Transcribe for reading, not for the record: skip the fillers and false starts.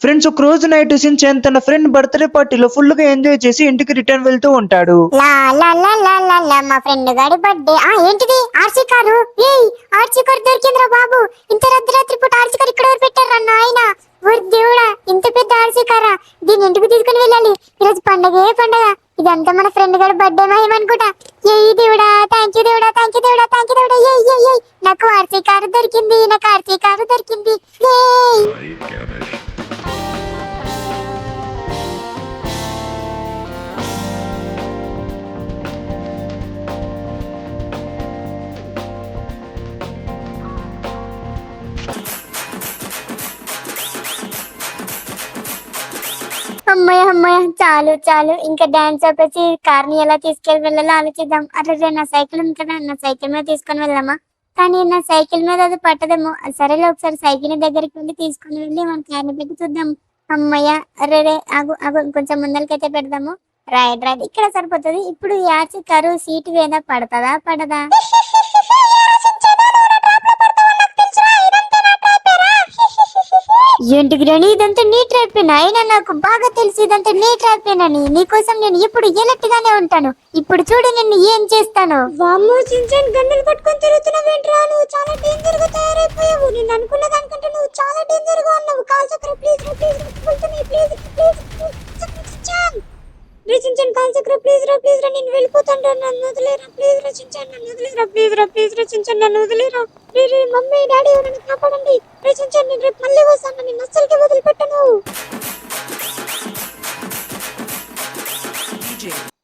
Friends ఒక రోజు night Shin-chan తన ఫ్రెండ్ బర్త్డే పార్టీలో ఫుల్ గా ఎంజాయ్ చేసి ఇంటికి రిటర్న్ వెళ్తూ ఉంటాడు. మా ఫ్రెండ్ గాడి బర్త్డే. ఏంటిది ఆర్సీ కారు? ఆర్సీ కారు దొరికిందిరా బాబు. ఇంత రాత్రి పూట ఆర్సీ కారు ఇక్కడ పెట్టారా నాయన? ఓరి దేవుడా, ఇంత పెద్ద ఆర్సీ కారా? దీన్ని ఇంటికి తీసుకుని వెళ్ళాలి. ఈరోజు పండగే పండగ. ఇదంతా మన ఫ్రెండ్ గారి బర్త్డే మహిమనుకుంటా. ఏయ్ దేవుడా, థ్యాంక్ యూ దేవుడా, థ్యాంక్ యూ దేవుడా, థ్యాంక్ యూ దేవుడా. ఏయ్ నాకు ఆర్సీ కారు దొరికింది, నాకు ఆర్సీ కారు దొరికింది. అమ్మాయి చాలు చాలు, ఇంకా డాన్స్ ఆపేసి కార్ని ఎలా తీసుకెళ్ళి వెళ్ళాలో ఆలోచిద్దాం. అరే నా సైకిల్ ఉంది కదా, నా సైకిల్ మీద తీసుకొని వెళ్దామా? కానీ నా సైకిల్ మీద అది పట్టదేమో. సరేలే, ఒకసారి సైకిల్ దగ్గరికి వెళ్ళి తీసుకొని వెళ్ళి మన కార్ని పెట్టి చూద్దాం. అమ్మయ్య, అరే ఆగు ఆగు, కొంచెం ముందరికైతే పెడదాము. రైట్ ఇక్కడ సరిపోతుంది. ఇప్పుడు ఈ ఆర్సీ కారు సీటు మీద పడదా? ఏంటి గ్రాని, ఇదంతా నీ ట్రాప్ అయినా నాకు బాగా తెలుసు ఇదంతా నీ ట్రాప్ అని. నీకోసం నేను ఇప్పుడు ఎలర్ట్గానే ఉంటాను. ఇప్పుడు చూడు నిన్ను ఏం చేస్తాను. వామ్మో షిన్చాన్, గన్నులు పట్టుకొని తిరుగుతున్నావేంట్రా? నువ్వు చాలా డేంజర్ గా తయారైపోయావు. నేను అనుకున్న దానికంటే నువ్వు చాలా డేంజర్ గా ఉన్నావు. కాల్చక్ర ప్లీజ్ షిన్చాన్, కాల్చక్ర ప్లీజ్ రా, నేను వెళ్ళిపోతాను రా, నన్ను వదిలేరా ప్లీజ్ రా షిన్చాన్, నన్ను వదిలేరా ప్లీజ్ రా షిన్చాన్, నన్ను వదిలేరా. మమ్మీ డాడీ ఎవరైనా కాపాడండి. షిన్చాన్, నేను రేపు మళ్ళీ వస్తాను, నేను అస్సలకి వదిలిపెట్టను.